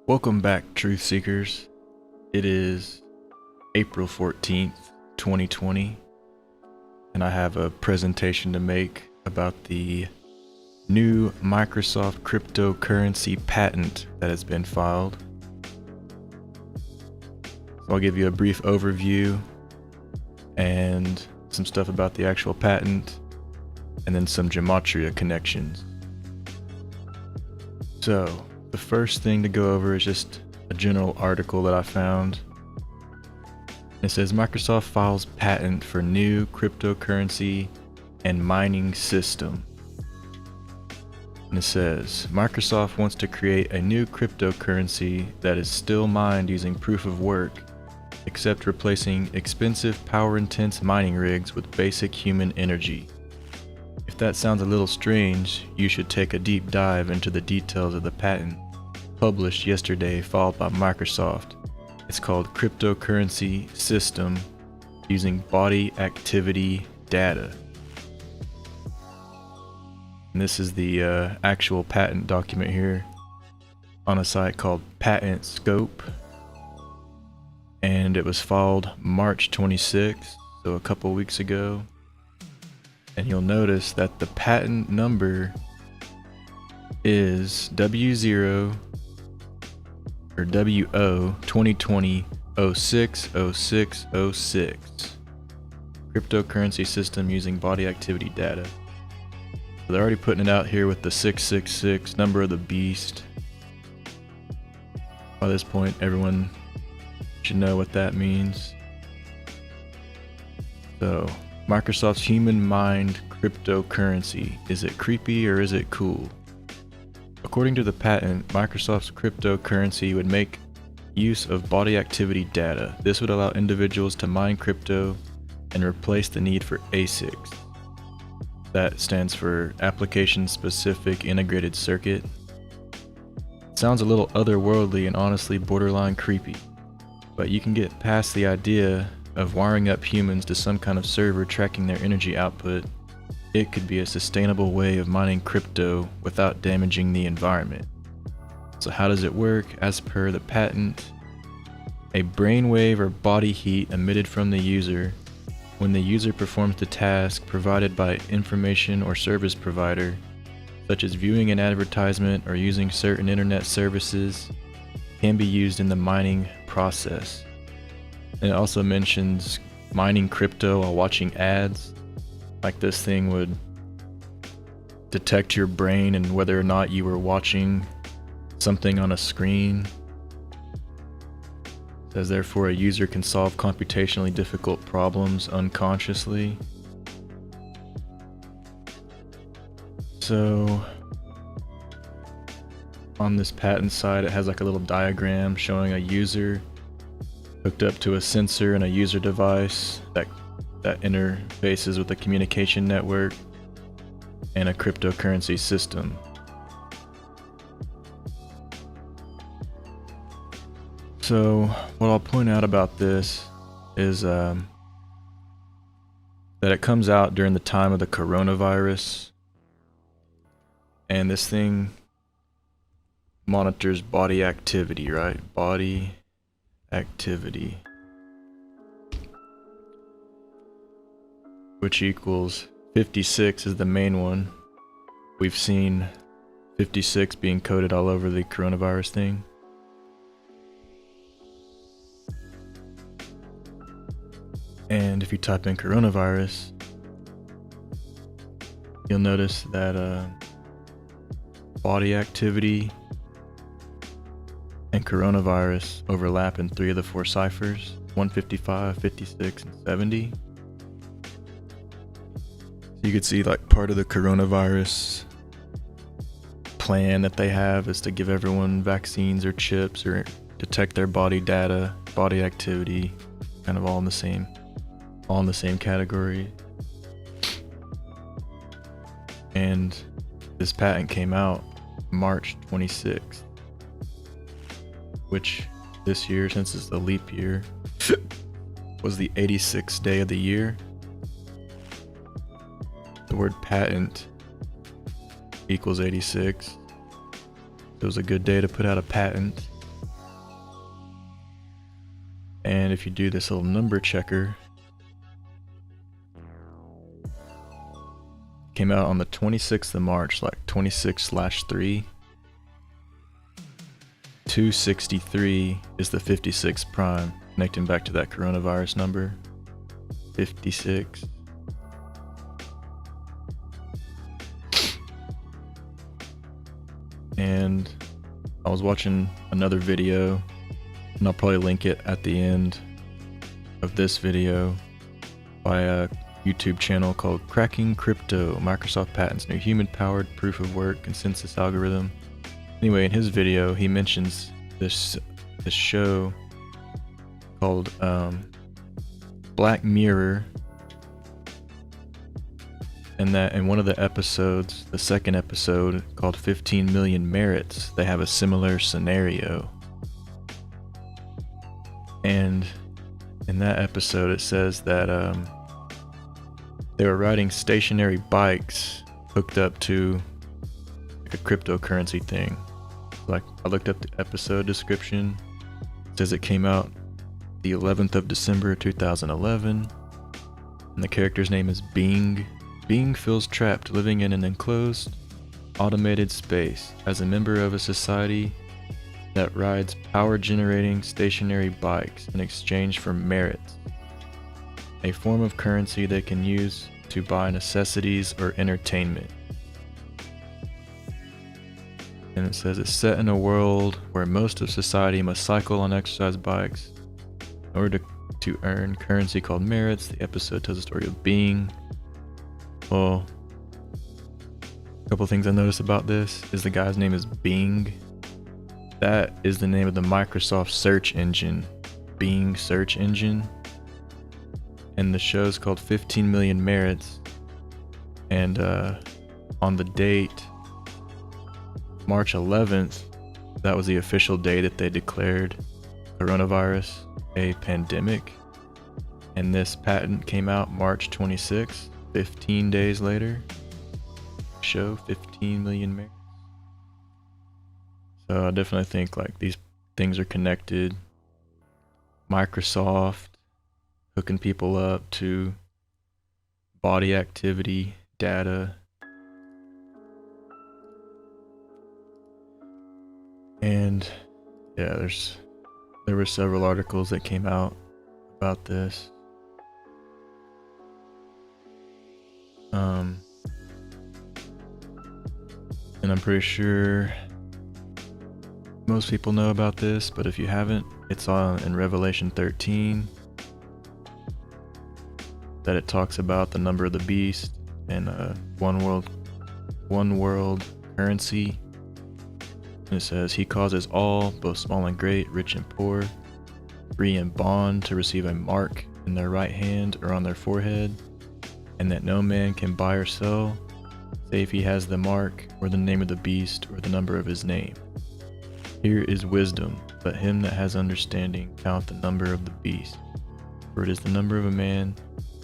Welcome back, Truth Seekers. It is April 14th, 2020, and I have a presentation to make about the new Microsoft cryptocurrency patent that has been filed. So I'll give you a brief overview and some stuff about the actual patent, and then some gematria connections. So, the first thing to go over is just a general article that I found. It says Microsoft files patent for new cryptocurrency and mining system. And it says Microsoft wants to create a new cryptocurrency that is still mined using proof of work, except replacing expensive power-intense mining rigs with basic human energy. If that sounds a little strange, you should take a deep dive into the details of the patent, published yesterday, filed by Microsoft. It's called Cryptocurrency System Using Body Activity Data. And this is the actual patent document here on a site called Patent Scope. And it was filed March 26th, so a couple weeks ago. And you'll notice that the patent number is W0 or WO 2020 060606. Cryptocurrency system using body activity data. So they're already putting it out here with the 666 number of the beast. By this point, everyone should know what that means. So, Microsoft's human mind cryptocurrency. Is it creepy or is it cool? According to the patent, Microsoft's cryptocurrency would make use of body activity data. This would allow individuals to mine crypto and replace the need for ASICs. That stands for Application Specific Integrated Circuit. Sounds a little otherworldly and honestly borderline creepy, but you can get past the idea of wiring up humans to some kind of server tracking their energy output. It could be a sustainable way of mining crypto without damaging the environment. So how does it work? As per the patent, a brainwave or body heat emitted from the user when the user performs the task provided by information or service provider, such as viewing an advertisement or using certain internet services, can be used in the mining process. And it also mentions mining crypto while watching ads. Like this thing would detect your brain and whether or not you were watching something on a screen. It says therefore a user can solve computationally difficult problems unconsciously. So on this patent side, it has like a little diagram showing a user hooked up to a sensor and a user device that interfaces with a communication network and a cryptocurrency system. So what I'll point out about this is that it comes out during the time of the coronavirus, and this thing monitors body activity, right? Body activity, which equals 56 is the main one. We've seen 56 being coded all over the coronavirus thing. And if you type in coronavirus, you'll notice that body activity and coronavirus overlap in 3 of the 4 ciphers, 155, 56, and 70. So you could see like part of the coronavirus plan that they have is to give everyone vaccines or chips or detect their body data, body activity, kind of all in the same category. And this patent came out March 26th. Which this year, since it's the leap year, was the 86th day of the year. The word patent equals 86. It was a good day to put out a patent. And if you do this little number checker, came out on the 26th of March, like 26/3. 263 is the 56 prime, connecting back to that coronavirus number. 56. And I was watching another video, and I'll probably link it at the end of this video, by a YouTube channel called Cracking Crypto, Microsoft Patents New Human-Powered Proof of Work Consensus Algorithm. Anyway, in his video, he mentions this show called Black Mirror, and that in one of the episodes, the second episode called 15 Million Merits, they have a similar scenario. And in that episode, it says that they were riding stationary bikes hooked up to like a cryptocurrency thing. Like, I looked up the episode description. It says it came out the 11th of December 2011, and the character's name is Bing. Bing feels trapped living in an enclosed, automated space as a member of a society that rides power-generating stationary bikes in exchange for merits, a form of currency they can use to buy necessities or entertainment. And it says it's set in a world where most of society must cycle on exercise bikes in order to earn currency called merits. The episode tells the story of Bing. Well, a couple things I noticed about this is the guy's name is Bing. That is the name of the Microsoft search engine, Bing search engine. And the show's called 15 Million Merits. And on the date, March 11th, that was the official day that they declared coronavirus a pandemic. And this patent came out March 26th, 15 days later. Show 15 million merits. So I definitely think like these things are connected. Microsoft hooking people up to body activity data. And yeah, there were several articles that came out about this. And I'm pretty sure most people know about this, but if you haven't, it's on in Revelation 13 that it talks about the number of the beast and one world currency. And it says, he causes all, both small and great, rich and poor, free and bond, to receive a mark in their right hand or on their forehead, and that no man can buy or sell, save he has the mark, or the name of the beast, or the number of his name. Here is wisdom. Let him that has understanding count the number of the beast, for it is the number of a man,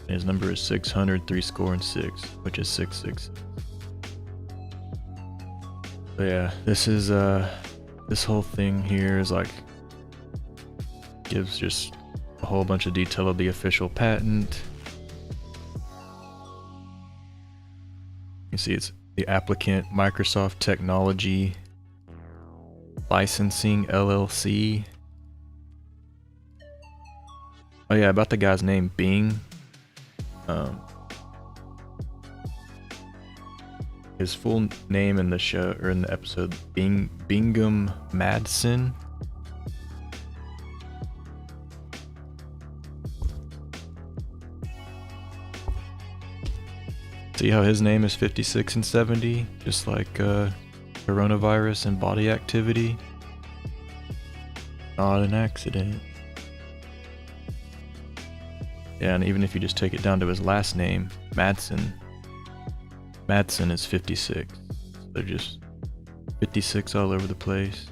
and his number is 666, which is 666. So yeah, this is this whole thing here is like gives just a whole bunch of detail of the official patent. You see it's the applicant Microsoft Technology Licensing LLC. Oh yeah, about the guy's name Bing. His full name in the show or in the episode, Bingham Madsen. See how his name is 56 and 70, just like coronavirus and body activity. Not an accident. Yeah, and even if you just take it down to his last name, Madsen is 56. They're just 56 all over the place.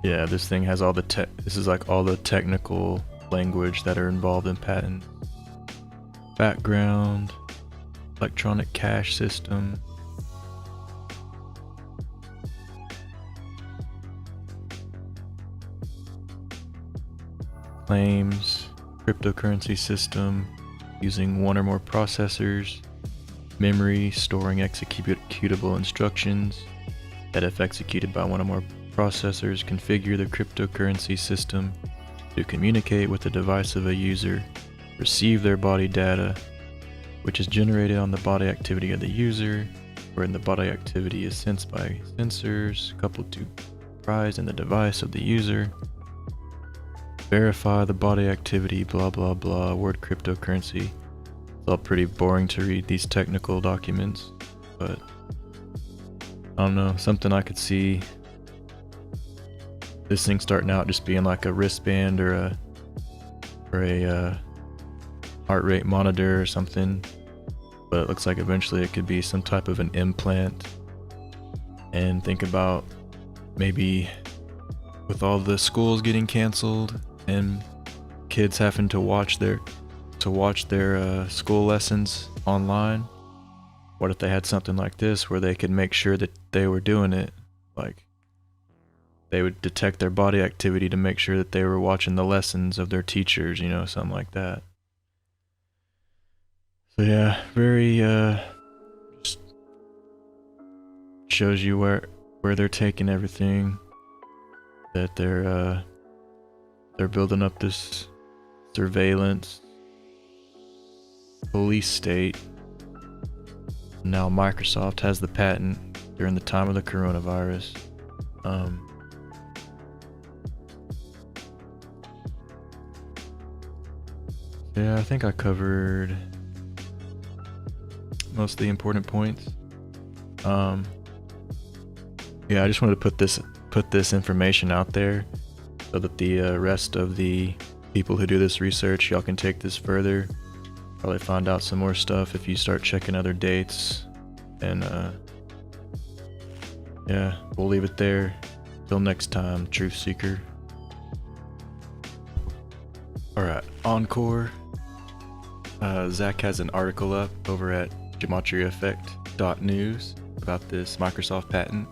Yeah, this thing has all the this is like all the technical language that are involved in patent. Background. electronic cash system. Claims cryptocurrency system using one or more processors, memory storing executable instructions that, if executed by one or more processors, configure the cryptocurrency system to communicate with the device of a user, receive their body data, which is generated on the body activity of the user, wherein the body activity is sensed by sensors coupled to comprise in the device of the user. Verify the body activity, blah blah blah, word cryptocurrency. It's all pretty boring to read these technical documents, but I don't know, something I could see this thing starting out just being like a wristband or a heart rate monitor or something, but it looks like eventually it could be some type of an implant. And think about maybe with all the schools getting canceled and kids having to watch their school lessons online, what if they had something like this where they could make sure that they were doing it? Like, they would detect their body activity to make sure that they were watching the lessons of their teachers, you know, something like that. So yeah, very just shows you where they're taking everything, that they're building up this surveillance police state. Now Microsoft has the patent during the time of the coronavirus. Yeah, I think I covered most of the important points. Yeah, I just wanted to put this information out there so that the rest of the people who do this research, y'all can take this further. Probably find out some more stuff if you start checking other dates. And yeah, we'll leave it there. Till next time, Truth Seeker. Alright, Encore. Zach has an article up over at gematria-effect.news about this Microsoft patent.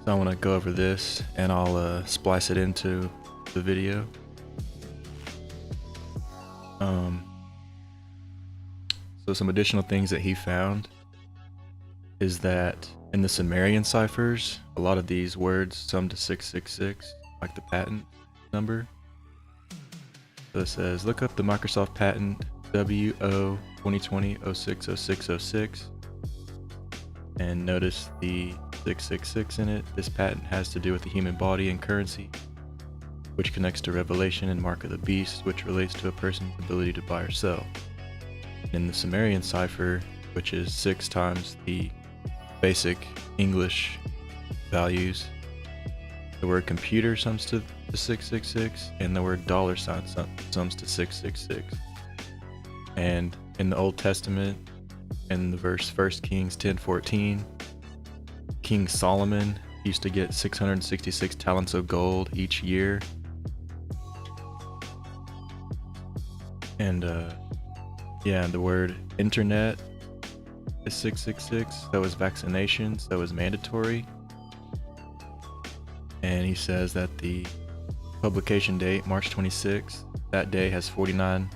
So I want to go over this and I'll splice it into the video. So some additional things that he found is that in the Sumerian ciphers, a lot of these words sum to 666, like the patent number. So it says, look up the Microsoft patent WO 2020-060606 and notice the 666 in it. This patent has to do with the human body and currency, which connects to Revelation and Mark of the Beast, which relates to a person's ability to buy or sell. In the Sumerian cipher, which is 6 times the basic English values, the word computer sums to 666 and the word dollar sign sums to 666. And in the Old Testament, in the verse 1 Kings 10:14, King Solomon used to get 666 talents of gold each year. And yeah, the word internet is 666. So is vaccination, so is mandatory. And he says that the publication date, March 26th, that day has 49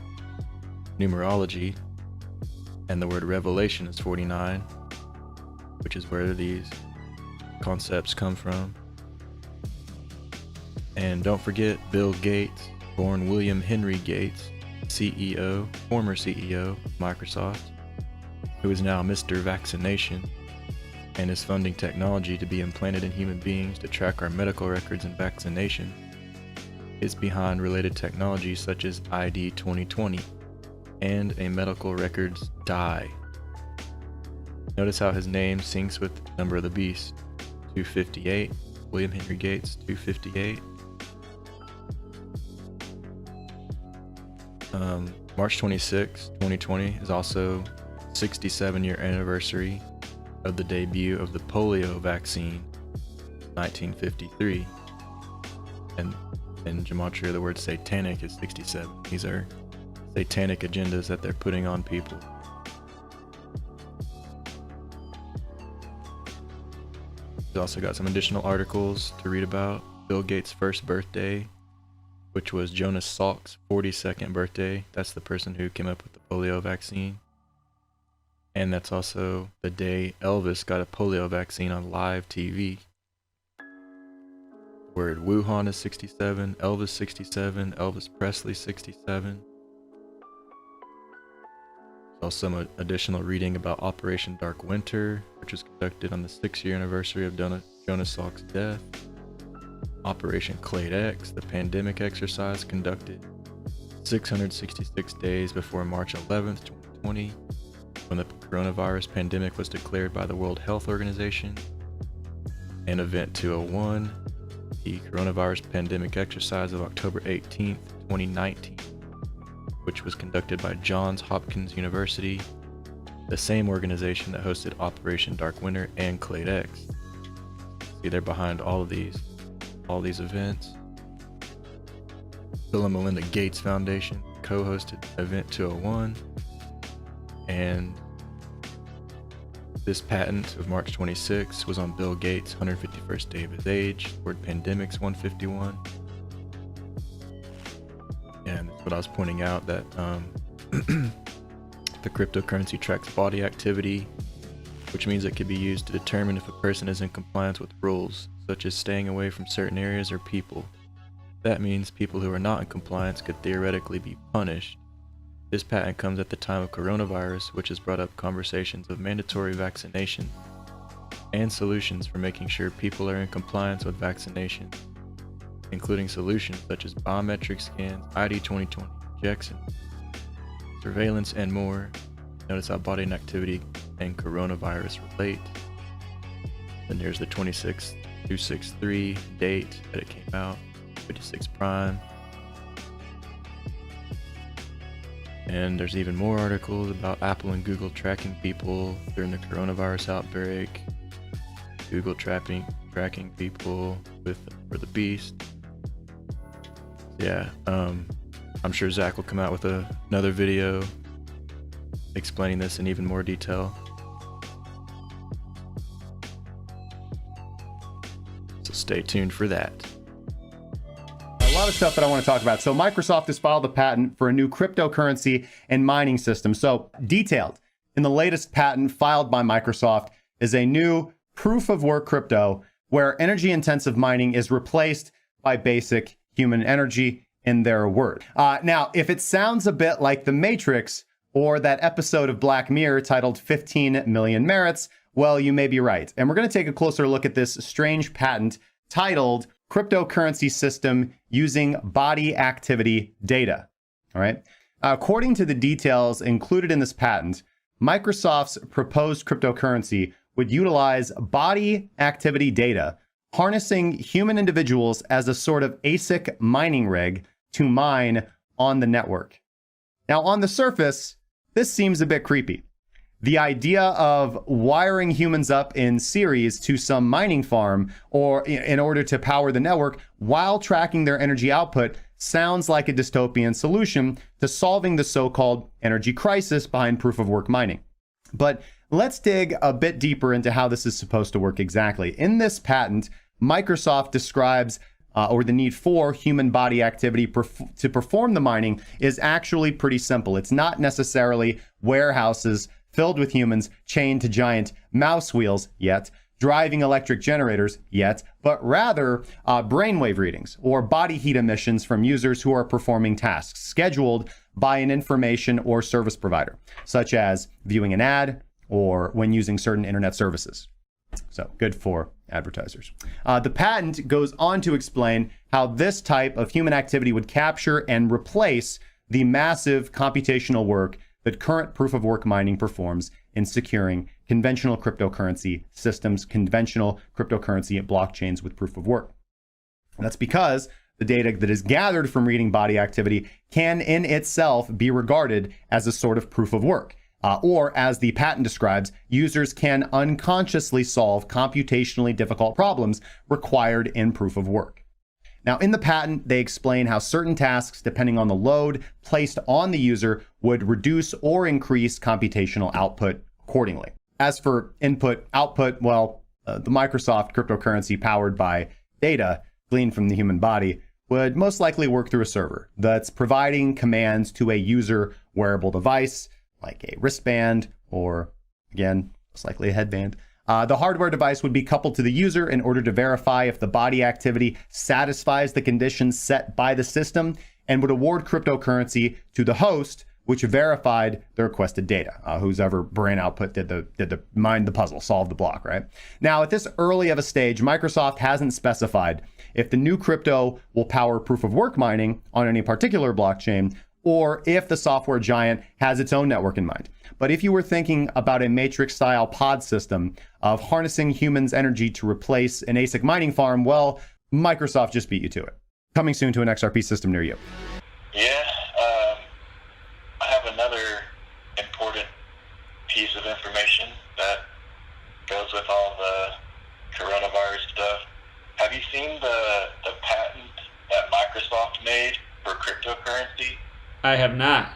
numerology, and the word revelation is 49, which is where these concepts come from. And don't forget Bill Gates, born William Henry Gates, CEO, former CEO of Microsoft, who is now Mr. Vaccination, and is funding technology to be implanted in human beings to track our medical records and vaccination, is behind related technologies such as ID 2020 and a medical records die. Notice how his name syncs with the number of the beast, 258, William Henry Gates, 258. March 26, 2020 is also 67-year anniversary of the debut of the polio vaccine, 1953. And in Gematria, the word satanic is 67. These are satanic agendas that they're putting on people. We also got some additional articles to read about. Bill Gates' first birthday, which was Jonas Salk's 42nd birthday. That's the person who came up with the polio vaccine. And that's also the day Elvis got a polio vaccine on live TV. Word Wuhan is 67, Elvis 67, Elvis Presley 67. Also some additional reading about Operation Dark Winter, which was conducted on the 6th-year anniversary of Jonas Salk's death. Operation Clade X, the pandemic exercise conducted 666 days before March 11th, 2020, when the coronavirus pandemic was declared by the World Health Organization. And Event 201, the coronavirus pandemic exercise of October 18th, 2019, which was conducted by Johns Hopkins University, the same organization that hosted Operation Dark Winter and Clade X. See, they're behind all these events. Bill and Melinda Gates Foundation co-hosted Event 201, and this patent of March 26 was on Bill Gates' 151st day of his age, word pandemics 151. And that's what I was pointing out, that the cryptocurrency tracks body activity, which means it could be used to determine if a person is in compliance with rules, such as staying away from certain areas or people. That means people who are not in compliance could theoretically be punished. This patent comes at the time of coronavirus, which has brought up conversations of mandatory vaccination and solutions for making sure people are in compliance with vaccination, including solutions such as biometric scans, ID 2020 injection, surveillance, and more. Notice how body inactivity and coronavirus relate. Then here's the 26263 date that it came out, 56 prime. And there's even more articles about Apple and Google tracking people during the coronavirus outbreak. Google tracking people for the beast. Yeah, I'm sure Zach will come out with another video explaining this in even more detail. So stay tuned for that. A lot of stuff that I want to talk about. So Microsoft has filed a patent for a new cryptocurrency and mining system. So detailed in the latest patent filed by Microsoft is a new proof of work crypto where energy intensive mining is replaced by basic human energy, in their word. Now, if it sounds a bit like The Matrix or that episode of Black Mirror titled 15 Million Merits, well, you may be right. And we're going to take a closer look at this strange patent titled Cryptocurrency System Using Body Activity Data. All right. According to the details included in this patent, Microsoft's proposed cryptocurrency would utilize body activity data, harnessing human individuals as a sort of ASIC mining rig to mine on the network. Now, on the surface, this seems a bit creepy. The idea of wiring humans up in series to some mining farm or in order to power the network while tracking their energy output sounds like a dystopian solution to solving the so-called energy crisis behind proof of work mining. But let's dig a bit deeper into how this is supposed to work exactly. In this patent, Microsoft describes or the need for human body activity to perform the mining is actually pretty simple. It's not necessarily warehouses filled with humans chained to giant mouse wheels yet, driving electric generators yet, but rather brainwave readings or body heat emissions from users who are performing tasks scheduled by an information or service provider, such as viewing an ad or when using certain internet services. So good for advertisers. The patent goes on to explain how this type of human activity would capture and replace the massive computational work that current proof of work mining performs in securing conventional cryptocurrency systems, conventional cryptocurrency blockchains with proof of work. And that's because the data that is gathered from reading body activity can in itself be regarded as a sort of proof of work. Or as the patent describes, users can unconsciously solve computationally difficult problems required in proof of work. Now, in the patent, they explain how certain tasks, depending on the load placed on the user, would reduce or increase computational output accordingly. As for input, output, well, the Microsoft cryptocurrency powered by data gleaned from the human body would most likely work through a server that's providing commands to a user wearable device like a wristband or, again, most likely a headband. The hardware device would be coupled to the user in order to verify if the body activity satisfies the conditions set by the system and would award cryptocurrency to the host, which verified the requested data. Whose ever brain output did the mind the puzzle, solve the block, right? Now, at this early of a stage, Microsoft hasn't specified if the new crypto will power proof of work mining on any particular blockchain, or if the software giant has its own network in mind. But if you were thinking about a matrix-style pod system of harnessing humans' energy to replace an ASIC mining farm, well, Microsoft just beat you to it. Coming soon to an XRP system near you. Yeah, I have another important piece of information that goes with all the coronavirus stuff. Have you seen the patent that Microsoft made for cryptocurrency? I have not.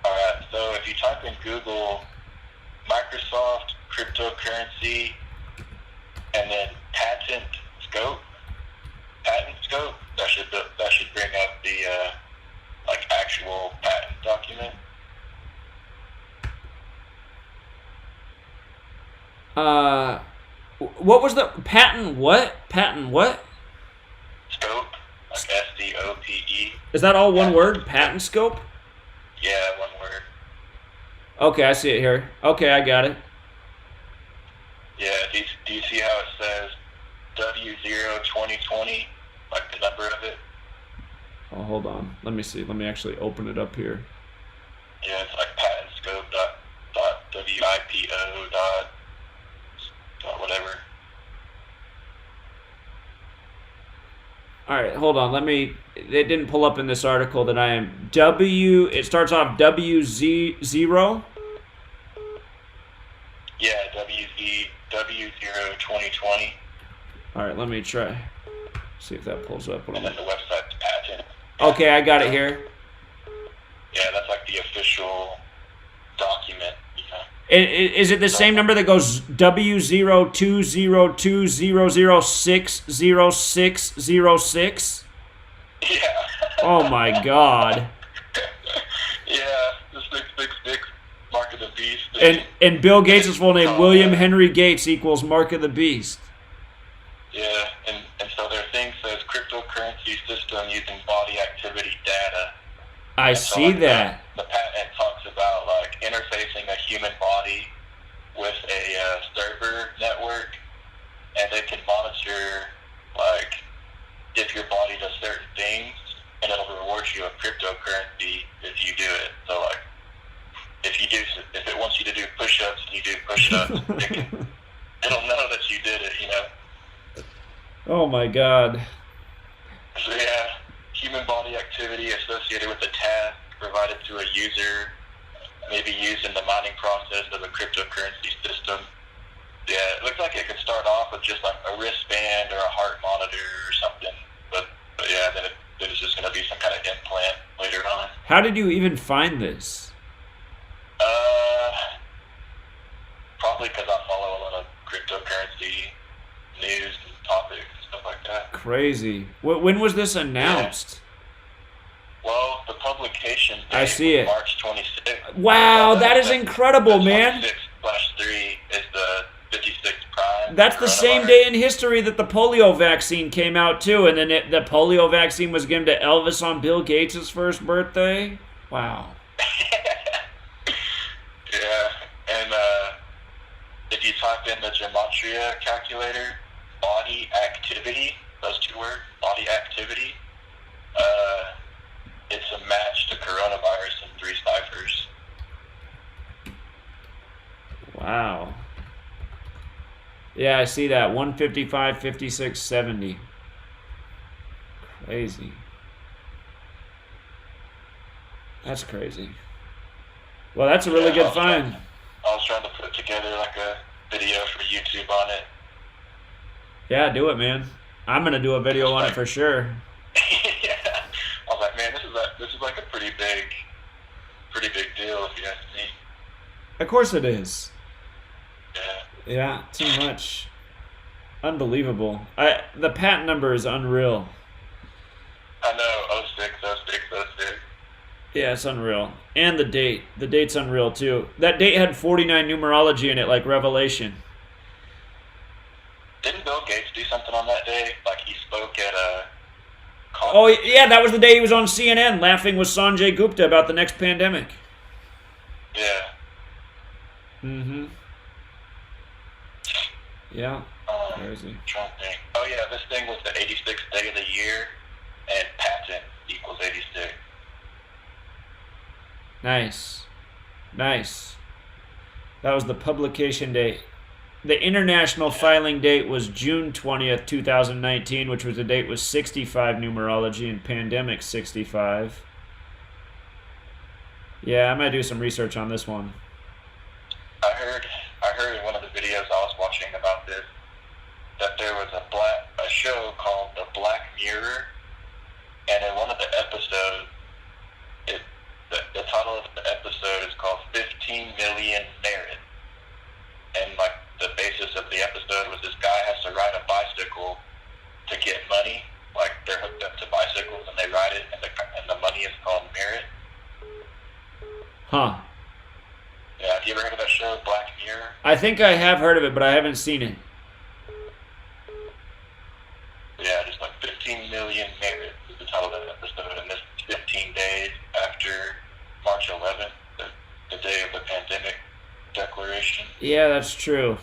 Alright, so if you type in Google Microsoft cryptocurrency and then patent scope, that should bring up the like actual patent document. What was the patent? What patent? What? Scope, like SCOPE. Is that all one word? Patent scope? Yeah, one word. Okay, I see it here. Okay, I got it. Yeah, do you see how it says W02020, like the number of it? Oh, hold on. Let me see. Let me actually open it up here. Yeah, it's like patentscope dot WIPO dot whatever. All right, hold on. It didn't pull up in this article that I am. It starts off WZ0. Yeah, W02020. All right, let me try. See if that pulls up. And then the website's patent. Okay, I got it here. Yeah, that's like the official document, you know. Is it the same number that goes W02020060606? Yeah. Oh my God. Yeah, the 666 Mark of the Beast. And Bill Gates' full name, William Henry Gates, equals Mark of the Beast. Yeah, and so their thing says cryptocurrency system using body activity data. I see that. The patent talks about like interfacing a human body with a server network, and they can monitor like if your body does certain things, and it'll reward you a cryptocurrency if you do it. So like if it wants you to do push-ups and you do push-ups, it'll know that you did it, you know. Oh my God. So yeah, human body activity associated with a task provided to a user may be used in the mining process of a cryptocurrency system. Yeah, it looks like it could start off with just like a wristband or a heart monitor or something, but yeah, then it's just going to be some kind of implant later on. How did you even find this? Probably because I follow a lot of cryptocurrency news and topics and stuff like that. Crazy. When was this announced? Yeah. Well, the publication date I see it. March 26th. Wow, that is incredible, man. 26/3 is the 56th prime. That's the same day in history that the polio vaccine came out, too. And then the polio vaccine was given to Elvis on Bill Gates' first birthday. Wow. Yeah, and if you type in the Gematria calculator, body activity, those two words, body activity, it's a match to coronavirus in 3 ciphers. Wow. Yeah, I see that. 155, 56, 70. Crazy. That's crazy. Well, that's a really good find. I was trying to put together like a video for YouTube on it. Yeah, do it, man. I'm gonna do a video on it for sure. Yeah. I was like, man, this is like a pretty big deal if you ask me. Of course it is. Yeah. Yeah, too much. Unbelievable. The patent number is unreal. I know, 06, 06, 06. Yeah, it's unreal. And the date. The date's unreal too. That date had 49 numerology in it, like Revelation. Didn't Bill Gates do something on that day? Like he spoke at a Oh, yeah, that was the day he was on CNN laughing with Sanjay Gupta about the next pandemic. Yeah. Mm-hmm. Yeah. Crazy. Trying to think. Oh yeah, this thing was the 86th day of the year, and patent equals 86. Nice. Nice. That was the publication date. The international filing date was June 20th, 2019, which was the date with 65 numerology and pandemic 65. Yeah, I'm going to do some research on this one. I heard in one of the videos I was watching about this that there was a show called The Black Mirror, and in one of the episodes, the title of the episode is called 15 Million Merit, and like the basis of the episode was this guy has to ride a bicycle to get money. Like they're hooked up to bicycles and they ride it, and the money is called merit. Huh. Yeah, have you ever heard of that show, Black Mirror? I think I have heard of it, but I haven't seen it. Yeah, just like 15 million merit is the title of that episode, and this 15 days after March 11th, the day of the pandemic declaration. Yeah, that's true.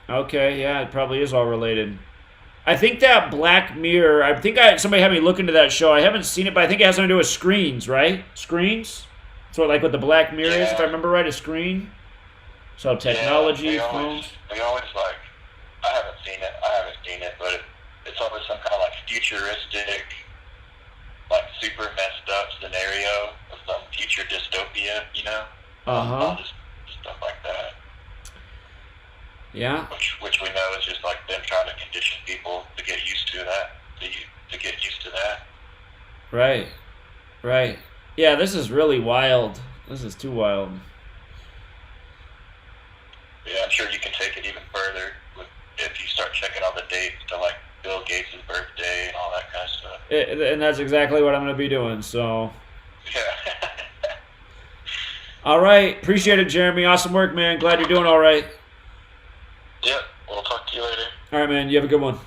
Okay, yeah, it probably is all related. I think that Black Mirror, somebody had me look into that show. I haven't seen it, but I think it has something to do with screens, right? Screens? So like what the Black Mirror is, if I remember right, a screen? So technology, phones. They always like, I haven't seen it, but it's always some kind of like futuristic, like super messed up scenario of some future dystopia, you know? Uh-huh. Just stuff like that. Yeah. Which we know is just like them trying to condition people to get used to that, to get used to that. Right. Right. Yeah, this is really wild. This is too wild. Yeah, I'm sure you can take it even further if you start checking all the dates to like Bill Gates' birthday and all that kind of stuff. And that's exactly what I'm going to be doing, so. Yeah. All right. Appreciate it, Jeremy. Awesome work, man. Glad you're doing all right. Yep. We'll talk to you later. All right, man. You have a good one.